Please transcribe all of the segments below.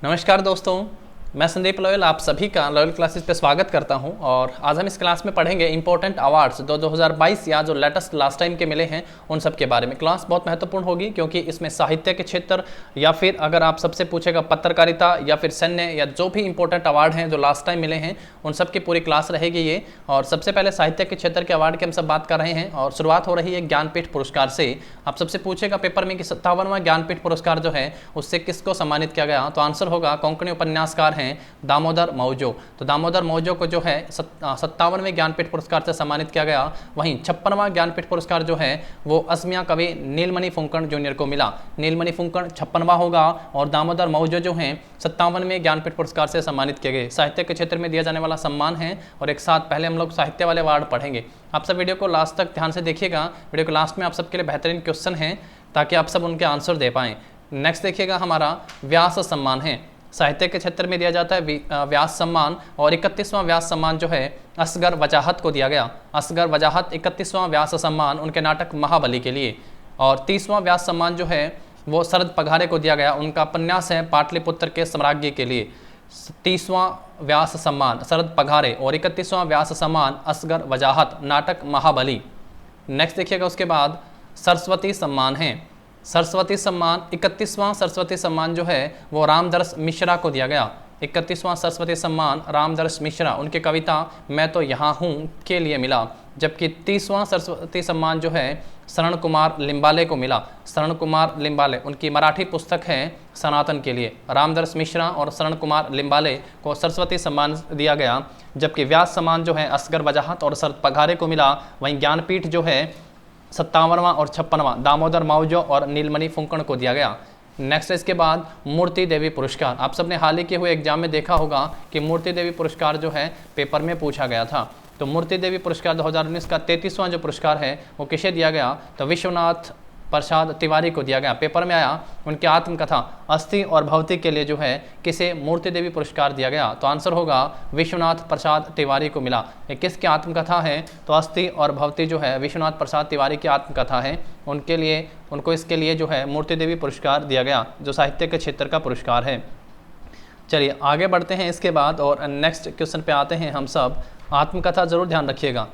नमस्कार दोस्तों, मैं संदीप लोयल आप सभी का लोयल क्लासेस पे स्वागत करता हूं। और आज हम इस क्लास में पढ़ेंगे इंपॉर्टेंट अवार्ड्स 2022 या जो लेटेस्ट लास्ट टाइम के मिले हैं उन सब के बारे में। क्लास बहुत महत्वपूर्ण होगी क्योंकि इसमें साहित्य के क्षेत्र या फिर अगर आप सबसे पूछेगा पत्रकारिता या फिर सैन्य या जो भी इंपॉर्टेंट अवार्ड हैं जो लास्ट टाइम मिले हैं उन सब की पूरी क्लास रहेगी ये। और सबसे पहले साहित्य के क्षेत्र के अवार्ड की हम सब बात कर रहे हैं और शुरुआत हो रही है ज्ञानपीठ पुरस्कार से। आप सबसे पूछेगा पेपर में कि 57वां ज्ञानपीठ पुरस्कार जो है उससे किसको सम्मानित किया गया, तो आंसर होगा कोंकणी उपन्यासकार हैं दामोदर मौजो। तो दामोदर मौजो को जो है 57वें ज्ञानपीठ पुरस्कार से सम्मानित किया गया। वहीं 56वां ज्ञानपीठ पुरस्कार जो है वो असमिया कवि नीलमणि फुंकन जूनियर को मिला। नीलमणि फुंकन 56वां होगा और दामोदर मौजो जो हैं 57वें ज्ञानपीठ पुरस्कार से सम्मानित किए गए। साहित्य के क्षेत्र में दिया जाने वाला सम्मान है और एक साथ पहले हम लोग साहित्य वाले अवार्ड पढ़ेंगे। आप सब वीडियो को लास्ट तक ध्यान से देखिएगा। वीडियो के लास्ट में आप सबके लिए बेहतरीन क्वेश्चन हैं ताकि आप सब उनके आंसर दे पाएँ। नेक्स्ट देखिएगा हमारा व्यास सम्मान है। साहित्य के क्षेत्र में दिया जाता है व्यास सम्मान और 31वां व्यास सम्मान जो है असगर वजाहत को दिया गया। असगर वजाहत 31वां व्यास सम्मान उनके नाटक महाबली के लिए। और 30वां व्यास सम्मान जो है वो शरद पघारे को दिया गया, उनका उपन्यास है पाटलिपुत्र के सम्राज्ञी के लिए। 30वां व्यास सम्मान शरद पघारे और 31वां व्यास सम्मान असगर वजाहत नाटक महाबली। नेक्स्ट देखिएगा उसके बाद सरस्वती सम्मान है। सरस्वती सम्मान 31वां सरस्वती सम्मान जो है वो रामदर्श मिश्रा को दिया गया। 31वां सरस्वती सम्मान रामदर्श मिश्रा उनकी कविता मैं तो यहाँ हूँ के लिए मिला। जबकि 30वां सरस्वती सम्मान जो है शरण कुमार लिम्बाले को मिला। शरण कुमार लिम्बाले उनकी मराठी पुस्तक है सनातन के लिए। रामदर्श मिश्रा और शरण कुमार लिम्बाले को सरस्वती सम्मान दिया गया। जबकि व्यास सम्मान जो है असगर वजाहत और शरद पघारे को मिला। वहीं ज्ञानपीठ जो है 57वां और 56वां दामोदर मौजो और नीलमणि फुंकन को दिया गया। नेक्स्ट इसके बाद मूर्ति देवी पुरस्कार। आप सबने हाल ही के हुए एग्जाम में देखा होगा कि मूर्ति देवी पुरस्कार जो है पेपर में पूछा गया था। तो मूर्ति देवी पुरस्कार 2019 का 33वां जो पुरस्कार है वो किसे दिया गया, तो विश्वनाथ प्रसाद तिवारी को दिया गया। पेपर में आया उनकी आत्मकथा अस्थि और भवती के लिए जो है किसे मूर्ति देवी पुरस्कार दिया गया, तो आंसर होगा विश्वनाथ प्रसाद तिवारी को मिला। ये किसकी आत्मकथा है, तो अस्थि और भवती जो है विश्वनाथ प्रसाद तिवारी की आत्मकथा है। उनको इसके लिए जो है मूर्ति देवी पुरस्कार दिया गया जो साहित्य के क्षेत्र का पुरस्कार है। चलिए आगे बढ़ते हैं इसके बाद और नेक्स्ट क्वेश्चन पे आते हैं हम सब। आत्मकथा जरूर ध्यान रखिएगा।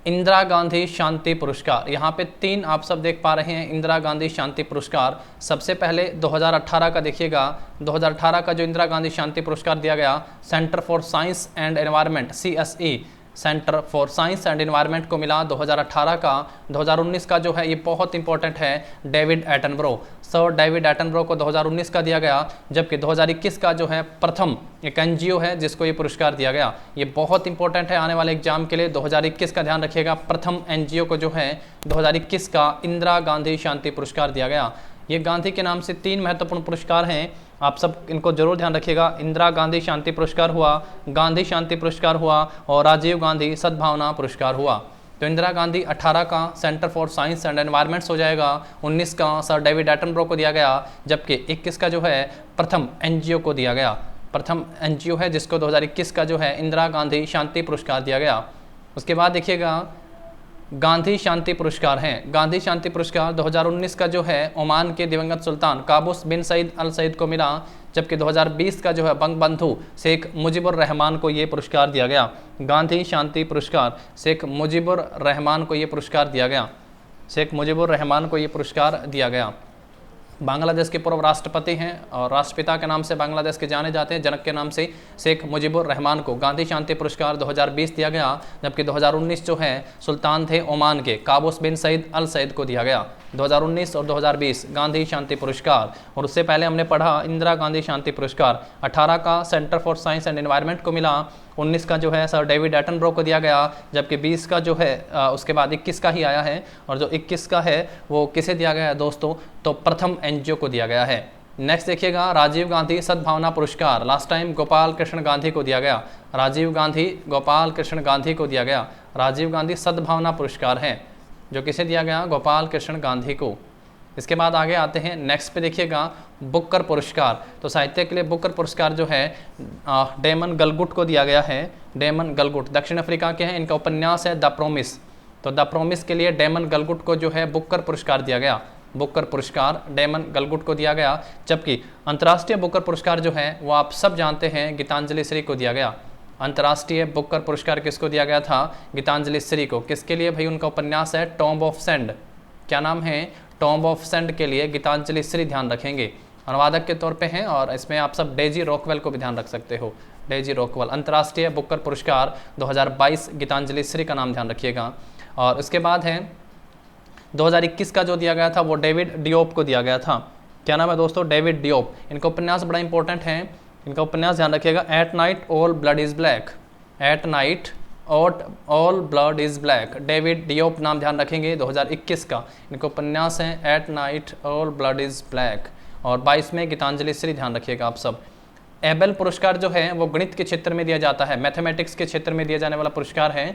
इंदिरा गांधी शांति पुरस्कार, यहाँ पे 3 आप सब देख पा रहे हैं इंदिरा गांधी शांति पुरस्कार। सबसे पहले 2018 का देखिएगा। 2018 का जो इंदिरा गांधी शांति पुरस्कार दिया गया centre for science and environment CSE centre for science and environment को मिला 2018 का। 2019 का जो है ये बहुत इंपॉर्टेंट है David Attenborough. Sir David Attenborough को 2019 का दिया गया। जबकि 2021 का जो है प्रथम एक NGO है जिसको ये पुरस्कार दिया गया। ये बहुत इंपॉर्टेंट है आने वाले एग्जाम के लिए। 2021 का ध्यान रखिएगा, प्रथम NGO को जो है 2021 का इंदिरा गांधी शांति पुरस्कार दिया गया। ये गांधी के नाम से 3 महत्वपूर्ण पुरस्कार हैं, आप सब इनको जरूर ध्यान रखिएगा। इंदिरा गांधी शांति पुरस्कार हुआ, गांधी शांति पुरस्कार हुआ और राजीव गांधी सद्भावना पुरस्कार हुआ। तो इंदिरा गांधी 18 का centre for science and environments हो जाएगा। 19 का सर डेविड एटनबरो को दिया गया। जबकि 21 का जो है प्रथम NGO को दिया गया। प्रथम NGO है जिसको 2021 का जो है इंदिरा गांधी शांति पुरस्कार दिया गया। उसके बाद देखिएगा गांधी शांति पुरस्कार हैं। गांधी शांति पुरस्कार 2019 का जो है ओमान के दिवंगत सुल्तान काबूस बिन सईद अल सईद को मिला। जबकि 2020 का जो है बंगबंधु शेख मुजीबुर रहमान को ये पुरस्कार दिया गया। गांधी शांति पुरस्कार शेख मुजीबुर रहमान को ये पुरस्कार दिया गया। शेख मुजीबुर रहमान को ये पुरस्कार दिया गया। बांग्लादेश के पूर्व राष्ट्रपति हैं और राष्ट्रपिता के नाम से बांग्लादेश के जाने जाते हैं, जनक के नाम से शेख मुजीबुर रहमान को गांधी शांति पुरस्कार 2020 दिया गया। जबकि 2019 जो है सुल्तान थे ओमान के काबूस बिन सईद अल सईद को दिया गया। 2019 और 2020 गांधी शांति पुरस्कार। और उससे पहले हमने पढ़ा इंदिरा गांधी शांति पुरस्कार 18 का centre for science and environment को मिला। 19 का जो है सर डेविड एटनबरो को दिया गया। जबकि 20 का जो है उसके बाद 21 का ही आया है। और जो 21 का है वो किसे दिया गया है दोस्तों, तो प्रथम NGO को दिया गया है। नेक्स्ट देखिएगा राजीव गांधी सद्भावना पुरस्कार। लास्ट टाइम गोपाल कृष्ण गांधी को दिया गया। राजीव गांधी गोपाल कृष्ण गांधी को दिया गया। राजीव गांधी सद्भावना पुरस्कार है जो किसे दिया गया, गोपाल कृष्ण गांधी को। इसके बाद आगे आते हैं नेक्स्ट पे देखिएगा बुकर पुरस्कार। तो साहित्य के लिए बुकर पुरस्कार जो है डेमन गलगुट को दिया गया है। डेमन गलगुट दक्षिण अफ्रीका के हैं। इनका उपन्यास है द प्रोमिस। तो द प्रोमिस के लिए डेमन गलगुट को जो है बुकर पुरस्कार दिया गया। बुकर पुरस्कार डेमन गलगुट को दिया गया, जबकि अंतर्राष्ट्रीय बुकर पुरस्कार जो है वो आप सब जानते हैं गीतांजलि श्री को दिया गया। अंतर्राष्ट्रीय बुकर पुरस्कार किसको दिया गया था? गीतांजलि श्री को। किसके लिए भाई? उनका उपन्यास है टॉम्ब ऑफ सैंड। क्या नाम है? टॉम्ब ऑफ सैंड के लिए गीतांजलि श्री ध्यान रखेंगे, अनुवादक के तौर पे हैं। और इसमें आप सब डेजी रॉकवेल को भी ध्यान रख सकते हो, डेजी रॉकवेल। अंतर्राष्ट्रीय बुकर पुरस्कार 2022 गीतांजलि श्री का नाम ध्यान रखिएगा। और इसके बाद है 2021 का जो दिया गया था वो डेविड डियोप को दिया गया था। क्या नाम है दोस्तों? David Diop. इनका उपन्यास बड़ा इंपॉर्टेंट है, इनका उपन्यास ध्यान रखिएगा, at night all blood is black. At night all blood is black, David Diop नाम ध्यान रखेंगे, 2021 का इनका उपन्यास है at night all blood is black. और 22 में गीतांजलि श्री ध्यान रखिएगा आप सब। एबेल पुरस्कार जो है वो गणित के क्षेत्र में दिया जाता है, मैथमेटिक्स के क्षेत्र में दिया जाने वाला पुरस्कार है,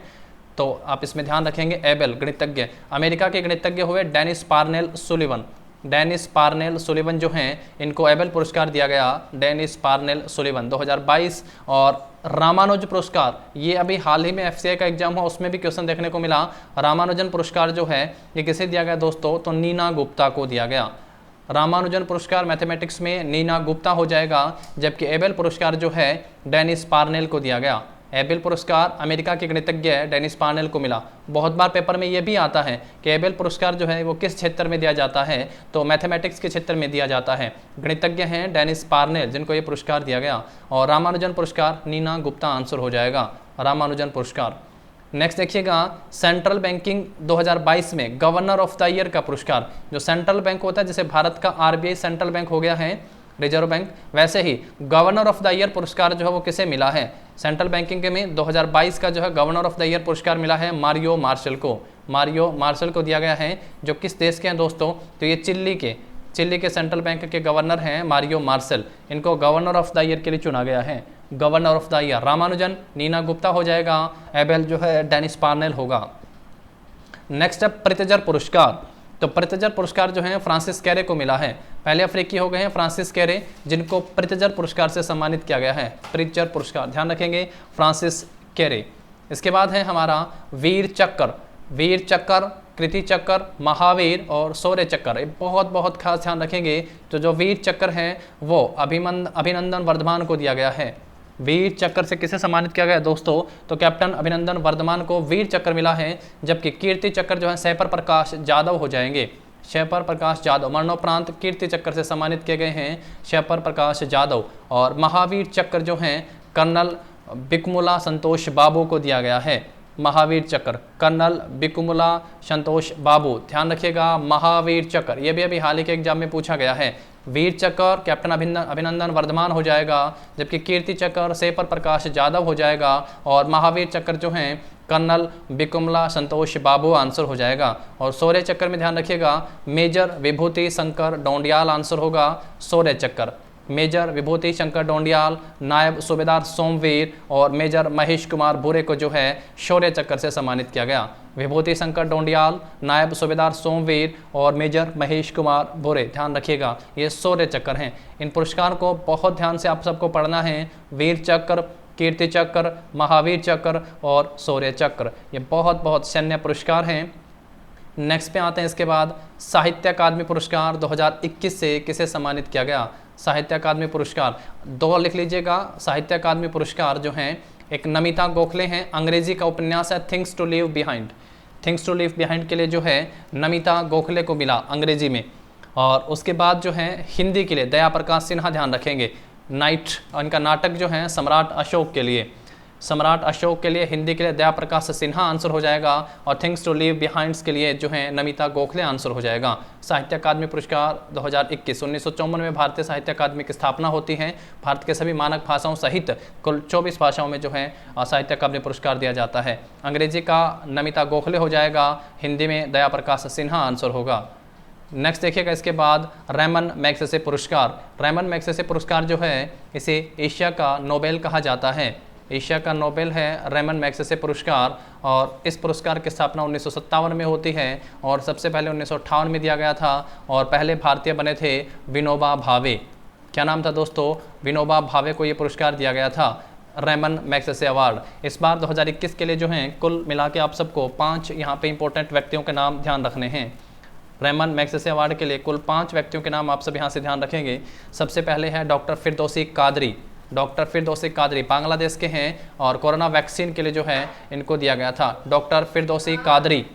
तो आप इसमें ध्यान रखेंगे एबेल गणितज्ञ। अमेरिका के गणितज्ञ हुए Dennis Parnell Sullivan. Dennis Parnell Sullivan जो हैं इनको एबेल पुरस्कार दिया गया, डेनिस पार्नेल सुलिवन 2022। और रामानुज पुरस्कार, ये अभी हाल ही में एफसीआई का एग्जाम हुआ, उसमें भी क्वेश्चन देखने को मिला। रामानुजन पुरस्कार जो है ये किसे दिया गया दोस्तों? तो नीना गुप्ता को दिया गया। रामानुजन पुरस्कार मैथमेटिक्स में नीना गुप्ता हो जाएगा, जबकि एबेल पुरस्कार जो है डेनिस पार्नेल को दिया गया। एबेल पुरस्कार अमेरिका के गणितज्ञ डेनिस पार्नेल को मिला। बहुत बार पेपर में ये भी आता है कि एबेल पुरस्कार जो है वो किस क्षेत्र में दिया जाता है, तो मैथमेटिक्स के क्षेत्र में दिया जाता है। गणितज्ञ हैं डेनिस पार्नेल जिनको ये पुरस्कार दिया गया। और रामानुजन पुरस्कार नीना गुप्ता आंसर हो जाएगा, रामानुजन पुरस्कार। नेक्स्ट देखिएगा, सेंट्रल बैंकिंग 2022 में गवर्नर ऑफ द ईयर का पुरस्कार। जो सेंट्रल बैंक होता है, जैसे भारत का आरबीआई सेंट्रल बैंक हो गया है, रिजर्व बैंक, वैसे ही गवर्नर ऑफ द ईयर पुरस्कार जो है वो किसे मिला है? सेंट्रल बैंकिंग के में 2022 का जो है गवर्नर ऑफ द ईयर पुरस्कार मिला है मारियो मार्शल को। मारियो मार्शल को दिया गया है, जो किस देश के हैं दोस्तों? तो ये चिल्ली के सेंट्रल बैंक के गवर्नर हैं मारियो मार्शल। इनको गवर्नर ऑफ द ईयर के लिए चुना गया है, governor of the year. Ramanujan Neena Gupta हो जाएगा, एबेल जो है डेनिस पार्नेल होगा। नेक्स्ट है प्रित्जर पुरस्कार। तो प्रित्जर पुरस्कार जो है फ्रांसिस कैरे को मिला है। पहले अफ्रीकी हो गए हैं फ्रांसिस कैरे, जिनको प्रित्जर पुरस्कार से सम्मानित किया गया है। प्रित्जर पुरस्कार ध्यान रखेंगे, फ्रांसिस कैरे। इसके बाद है हमारा वीर चक्र। वीर चक्र, कृति चक्र, महावीर और शौर्य चक्र, ये बहुत खास ध्यान रखेंगे। तो जो वीर चक्र है वो अभिनंदन वर्धमान को दिया गया है। वीर चक्र से किसे सम्मानित किया गया दोस्तों? तो कैप्टन अभिनंदन वर्धमान को वीर चक्र मिला है, जबकि कीर्ति चक्र जो है शैपर प्रकाश जादव हो जाएंगे। शैपर प्रकाश जादव मरणोपरांत कीर्ति चक्र से सम्मानित किए गए हैं शैपर प्रकाश जादव। और महावीर चक्र जो हैं कर्नल बिकुमुला संतोष बाबू को दिया गया है। महावीर चक्र कर्नल बिकुमुला संतोष बाबू, ध्यान रखिएगा महावीर चक्र, ये भी अभी हाल ही के एग्जाम में पूछा गया है। वीर चक्र कैप्टन अभिनंदन वर्धमान हो जाएगा, जबकि कीर्ति चक्र शैपर प्रकाश जादव हो जाएगा। और महावीर चक्र जो हैं कर्नल बिकुमला संतोष बाबू आंसर हो जाएगा। और शौर्य चक्र में ध्यान रखिएगा मेजर विभूति शंकर डोंडियाल आंसर होगा शौर्य चक्र। मेजर विभूति शंकर डोंडियाल, नायब सूबेदार सोमवीर और मेजर महेश कुमार भूरे को जो है शौर्य चक्र से सम्मानित किया गया। विभूति शंकर डोंडियाल, नायब सूबेदार सोमवीर और मेजर महेश कुमार भूरे, ध्यान रखिएगा ये शौर्य चक्र हैं। इन पुरस्कार को बहुत ध्यान से आप सबको पढ़ना है। वीर चक्र, कीर्ति चक्र, महावीर चक्र और शौर्य चक्र, ये बहुत सैन्य पुरस्कार हैं। नेक्स्ट पे आते हैं। इसके बाद साहित्य अकादमी पुरस्कार 2021 से किसे सम्मानित किया गया? साहित्य अकादमी पुरस्कार 2 लिख लीजिएगा। साहित्य अकादमी पुरस्कार जो हैं, एक नमिता गोखले हैं, अंग्रेजी का उपन्यास है things to leave behind. Things to leave behind के लिए जो है नमिता गोखले को मिला अंग्रेजी में। और उसके बाद जो है हिंदी के लिए दया प्रकाश सिन्हा, ध्यान रखेंगे नाइट, इनका नाटक जो है सम्राट अशोक के लिए, सम्राट अशोक के लिए हिंदी के लिए दया प्रकाश सिन्हा आंसर हो जाएगा। और थिंग्स टू लीव बिहाइंड्स के लिए जो है नमिता गोखले आंसर हो जाएगा। साहित्य अकादमी पुरस्कार 2021, 1954 में भारतीय साहित्य अकादमी की स्थापना होती है। भारत के सभी मानक भाषाओं सहित कुल 24 भाषाओं में जो है साहित्य अकादमी पुरस्कार दिया जाता है। अंग्रेजी का नमिता गोखले हो जाएगा, हिंदी में दया प्रकाश सिन्हा आंसर होगा। नेक्स्ट देखिएगा इसके बाद रेमन मैग्सेसे पुरस्कार। रेमन मैग्सेसे पुरस्कार जो है इसे एशिया का नोबेल कहा जाता है। एशिया का नोबेल है रेमन मैग्सेसे पुरस्कार। और इस पुरस्कार की स्थापना 1957 में होती है और सबसे पहले 1958 में दिया गया था। और पहले भारतीय बने थे विनोबा भावे। क्या नाम था दोस्तों? विनोबा भावे को ये पुरस्कार दिया गया था, रेमन मैग्सेसे अवार्ड। इस बार 2021 के लिए जो हैं कुल मिला के आप सबको 5 यहाँ पे इंपॉर्टेंट व्यक्तियों के नाम ध्यान रखने हैं। रेमन मैग्सेसे अवार्ड के लिए कुल 5 व्यक्तियों के नाम आप सब यहाँ से ध्यान रखेंगे। सबसे पहले है डॉक्टर फिरदौसी कादरी। डॉक्टर फिरदौसी कादरी बांग्लादेश के हैं और कोरोना वैक्सीन के लिए जो है इनको दिया गया था, डॉक्टर फिरदौसी कादरी।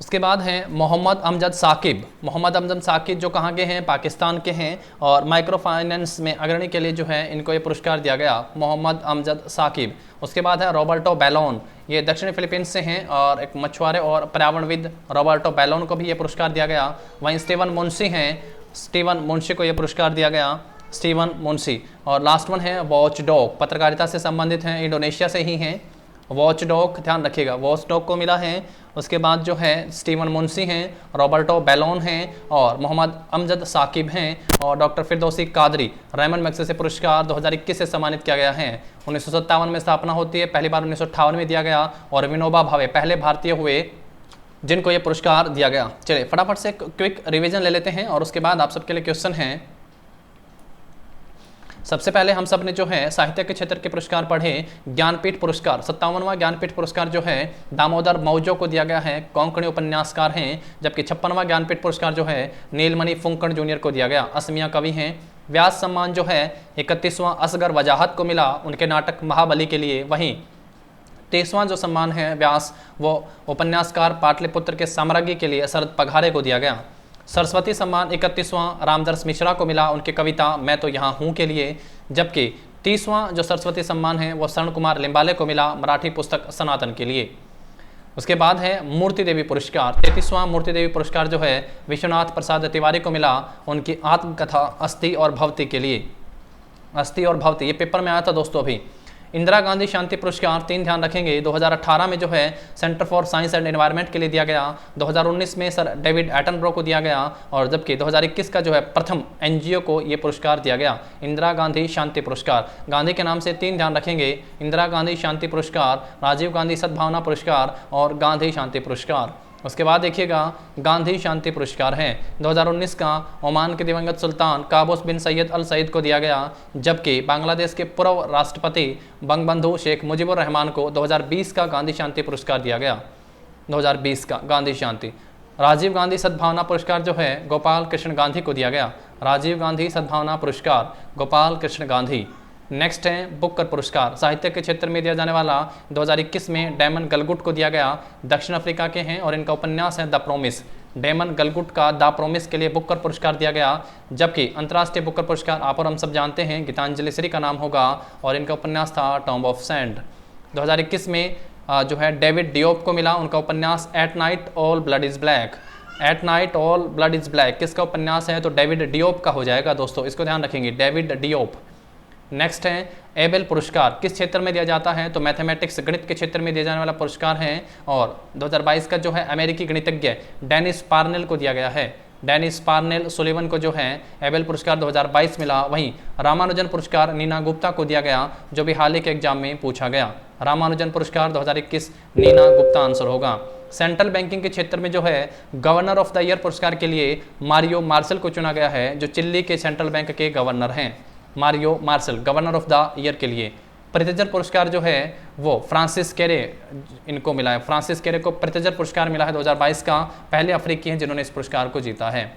उसके बाद हैं मोहम्मद अमजद साकिब। मोहम्मद अमजद साकिब जो कहाँ के हैं, पाकिस्तान के हैं और माइक्रो फाइनेंस में अग्रणी के लिए जो है इनको ये पुरस्कार दिया गया, मोहम्मद अमजद साकिब। उसके बाद है रॉबर्टो बैलोन, ये दक्षिणी फिलीपींस से हैं और एक मछुआरे और पर्यावरणविद रॉबर्टो बैलोन को भी ये पुरस्कार दिया गया। वहीं स्टीवन मुंशी हैं, स्टीवन मुंशी को ये पुरस्कार दिया गया, स्टीवन मुंशी। और लास्ट वन है वॉच डॉग, पत्रकारिता से संबंधित हैं, इंडोनेशिया से ही हैं। वॉच डॉग ध्यान रखिएगा, वॉच डॉग को मिला है। उसके बाद जो है स्टीवन मुंशी हैं, रॉबर्टो बैलोन हैं और मोहम्मद अमजद साकिब हैं और doctor Firdausi Qadri. Ramon Magsaysay पुरस्कार 2021 से सम्मानित किया गया है। 1957 में स्थापना होती है, पहली बार 1958 में दिया गया और विनोबा भावे पहले भारतीय हुए जिनको ये पुरस्कार दिया गया। चलिए फटाफट से क्विक रिविजन ले लेते हैं और उसके बाद आप सबके लिए क्वेश्चन हैं। सबसे पहले हम सब ने जो है साहित्य के क्षेत्र के पुरस्कार पढ़े। ज्ञानपीठ पुरस्कार 57वां ज्ञानपीठ पुरस्कार जो है दामोदर मौजो को दिया गया है, कोंकणी उपन्यासकार हैं। जबकि 56वां ज्ञानपीठ पुरस्कार जो है नीलमणि फुंकण जूनियर को दिया गया, असमिया कवि हैं। व्यास सम्मान जो है 31वां असगर वजाहत को मिला उनके नाटक महाबली के लिए। वहीं 23वां जो सम्मान है व्यास वो उपन्यासकार पाटलिपुत्र के साम्राज्ञी के लिए शरद पघारे को दिया गया। सरस्वती सम्मान 31वां रामदर्श मिश्रा को मिला उनकी कविता मैं तो यहाँ हूँ के लिए। जबकि 30वां जो सरस्वती सम्मान है वो शरण कुमार लिम्बाले को मिला मराठी पुस्तक सनातन के लिए। उसके बाद है मूर्ति देवी पुरस्कार, 33वां मूर्ति देवी पुरस्कार जो है विश्वनाथ प्रसाद तिवारी को मिला उनकी आत्मकथा अस्थि और भवती के लिए। अस्थि और भवती ये पेपर में आया था दोस्तों अभी। इंदिरा गांधी शांति पुरस्कार 3 ध्यान रखेंगे, 2018 में जो है centre for science and environment के लिए दिया गया, 2019 में सर डेविड एटनबरो को दिया गया और जबकि 2021 का जो है प्रथम एनजीओ को ये पुरस्कार दिया गया, इंदिरा गांधी शांति पुरस्कार। गांधी के नाम से 3 ध्यान रखेंगे, इंदिरा गांधी शांति पुरस्कार, राजीव गांधी सद्भावना पुरस्कार और गांधी शांति पुरस्कार। उसके बाद देखिएगा गांधी शांति पुरस्कार है 2019 का ओमान के दिवंगत सुल्तान काबूस बिन सैयद अल सईद को दिया गया। जबकि बांग्लादेश के पूर्व राष्ट्रपति बंगबंधु शेख मुजीबुर रहमान को 2020 का गांधी शांति पुरस्कार दिया गया, 2020 का गांधी शांति। राजीव गांधी सद्भावना पुरस्कार जो है गोपाल कृष्ण गांधी को दिया गया, राजीव गांधी सद्भावना पुरस्कार गोपाल कृष्ण गांधी। नेक्स्ट है बुकर पुरस्कार, साहित्य के क्षेत्र में दिया जाने वाला, 2021 में डैमन गलगुट को दिया गया, दक्षिण अफ्रीका के हैं और इनका उपन्यास है द प्रोमिस। डैमन गलगुट का द प्रोमिस के लिए बुकर पुरस्कार दिया गया। जबकि अंतर्राष्ट्रीय बुकर पुरस्कार आप और हम सब जानते हैं गीतांजलि श्री का नाम होगा और इनका उपन्यास था टॉम्ब ऑफ सैंड। 2021 में जो है डेविड डियोप को मिला, उनका उपन्यास at night all blood is black. At night all blood is black किसका उपन्यास है, तो डेविड डियोप का हो जाएगा दोस्तों, इसको ध्यान रखेंगे, डेविड डियोप। नेक्स्ट है एबेल पुरस्कार, किस क्षेत्र में दिया जाता है, तो मैथमेटिक्स गणित के क्षेत्र में दिया जाने वाला पुरस्कार है और 2022 का जो है अमेरिकी गणितज्ञ डेनिस पार्नेल को दिया गया है। डेनिस पार्नेल सुलिवन को जो है एबेल पुरस्कार 2022 मिला। वहीं रामानुजन पुरस्कार नीना गुप्ता को दिया गया जो भी हाल ही के एग्जाम में पूछा गया। रामानुजन पुरस्कार 2021 नीना गुप्ता आंसर होगा। सेंट्रल बैंकिंग के क्षेत्र में जो है गवर्नर ऑफ द ईयर पुरस्कार के लिए मारियो मार्शल को चुना गया है जो चिल्ली के सेंट्रल बैंक के गवर्नर हैं, Mario Marcel governor of the year के लिए। प्रित्जर पुरस्कार जो है वो फ्रांसिस केरे इनको मिला है, फ्रांसिस केरे को प्रित्जर पुरस्कार मिला है 2022 का, पहले अफ्रीकी हैं जिन्होंने इस पुरस्कार को जीता है।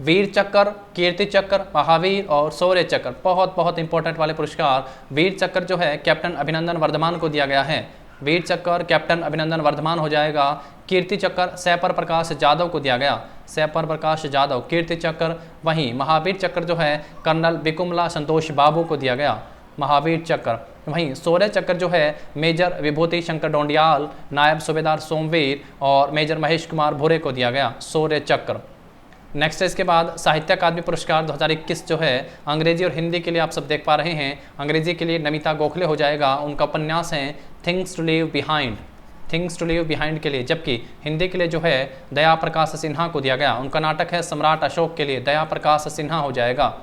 वीर चक्र, कीर्ति चक्र, महावीर और शौर्य चक्र बहुत बहुत इंपॉर्टेंट वाले पुरस्कार। वीर चक्र जो है कैप्टन अभिनंदन वर्धमान को दिया गया है, वीर चक्र कैप्टन अभिनंदन वर्धमान हो जाएगा। कीर्ति चक्र सैपर प्रकाश जाधव को दिया गया, सैपर प्रकाश जाधव कीर्ति चक्र। वहीं महावीर चक्र जो है कर्नल बिकुमला संतोष बाबू को दिया गया, महावीर चक्र। वहीं शौर्य चक्र जो है मेजर विभूति शंकर डोंडियाल, नायब सूबेदार सोमवीर और मेजर महेश कुमार भूरे को दिया गया, शौर्य चक्र। नेक्स्ट है इसके बाद साहित्य अकादमी पुरस्कार 2021 जो है अंग्रेजी और हिंदी के लिए आप सब देख पा रहे हैं। अंग्रेजी के लिए नमिता गोखले हो जाएगा, उनका उपन्यास है things to leave behind, things to leave behind के लिए। जबकि हिंदी के लिए जो है दया प्रकाश सिन्हा को दिया गया, उनका नाटक है सम्राट अशोक के लिए, दया प्रकाश सिन्हा हो जाएगा।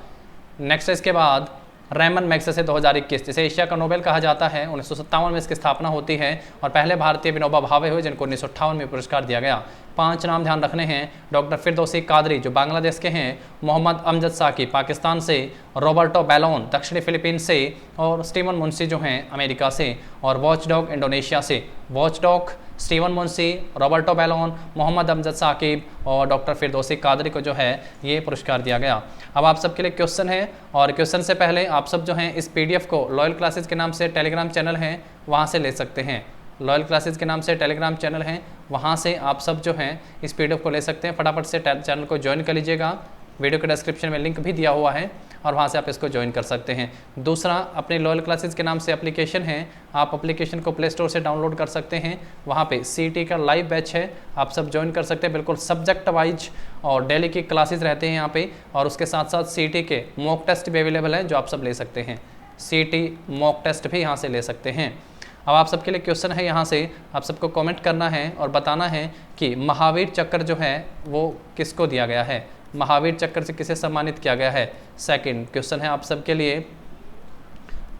नेक्स्ट है इसके बाद रेमन मैग्सेसे 2021, जिसे एशिया का नोबेल कहा जाता है। 1957 में इसकी स्थापना होती है और पहले भारतीय विनोबा भावे हुए जिनको 1958 में पुरस्कार दिया गया। 5 नाम ध्यान रखने हैं, डॉक्टर फिरदौसी कादरी जो बांग्लादेश के हैं, मोहम्मद अमजद साकी पाकिस्तान से, रॉबर्टो बैलोन दक्षिणी फिलीपींस से और स्टीवन मुंशी जो हैं अमेरिका से और वॉचडॉग इंडोनेशिया से। Watchdog Steven Muncy, Roberto Ballon, Mohammad Amjad Saqib और डॉक्टर फिरदौसी कादरी को जो है ये पुरस्कार दिया गया। अब आप सबके लिए क्वेश्चन है, और क्वेश्चन से पहले आप सब जो हैं इस PDF को लॉयल क्लासेस के नाम से टेलीग्राम चैनल है वहाँ से ले सकते हैं। लॉयल क्लासेस के नाम से टेलीग्राम चैनल है, वहाँ से आप सब जो हैं इस PDF को ले सकते हैं। फटाफट से चैनल को ज्वाइन कर लीजिएगा, वीडियो के डिस्क्रिप्शन में लिंक भी दिया हुआ है और वहाँ से आप इसको ज्वाइन कर सकते हैं। दूसरा, अपने लॉयल क्लासेस के नाम से एप्लीकेशन है, आप एप्लीकेशन को प्ले स्टोर से डाउनलोड कर सकते हैं। वहाँ पे CET का लाइव बैच है, आप सब ज्वाइन कर सकते हैं, बिल्कुल सब्जेक्ट वाइज, और डेली की क्लासेस रहते हैं यहाँ पे, और उसके साथ साथ CET के मॉक टेस्ट भी अवेलेबल है जो आप सब ले सकते हैं। CET मॉक टेस्ट भी यहाँ से ले सकते हैं। अब आप सबके लिए क्वेश्चन है, यहाँ से आप सबको कमेंट करना है और बताना है कि महावीर चक्र जो है वो किसको दिया गया है, महावीर चक्र से किसे सम्मानित किया गया है। सेकंड क्वेश्चन है आप सबके लिए,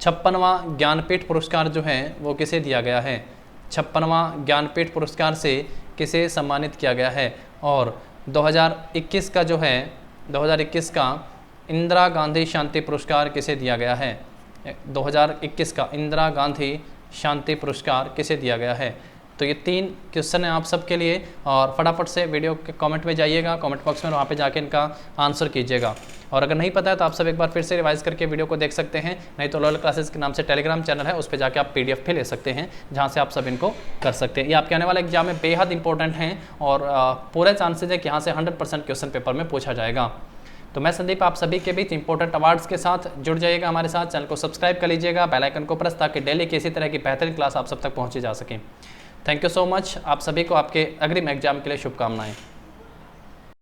56वां ज्ञानपीठ पुरस्कार जो है वो किसे दिया गया है, 56वां ज्ञानपीठ पुरस्कार से किसे सम्मानित किया गया है। और 2021 का जो है 2021 का इंदिरा गांधी शांति पुरस्कार किसे दिया गया है, 2021 का इंदिरा गांधी शांति पुरस्कार किसे दिया गया है। तो ये 3 क्वेश्चन हैं आप सबके लिए, और फटाफट से वीडियो के कमेंट में जाइएगा, कमेंट बॉक्स में वहाँ पे जाके इनका आंसर कीजिएगा। और अगर नहीं पता है तो आप सब एक बार फिर से रिवाइज करके वीडियो को देख सकते हैं, नहीं तो लॉयल क्लासेस के नाम से टेलीग्राम चैनल है, उस पर जाके आप PDF भी ले सकते हैं जहाँ से आप सब इनको कर सकते हैं। ये आपके आने वाले एग्जाम में बेहद इंपॉर्टेंट हैं और पूरे चांसेज है कि यहाँ से 100% क्वेश्चन पेपर में पूछा जाएगा। तो मैं संदीप आप सभी के बीच इंपॉर्टेंट अवार्ड्स के साथ जुड़ जाइएगा हमारे साथ, चैनल को सब्सक्राइब कर लीजिएगा, बेल आइकन को प्रेस, ताकि डेली की इसी तरह की बेहतरीन क्लास आप सब तक पहुँची जा सकें। थैंक यू सो मच, आप सभी को आपके अग्रिम एग्जाम के लिए शुभकामनाएं।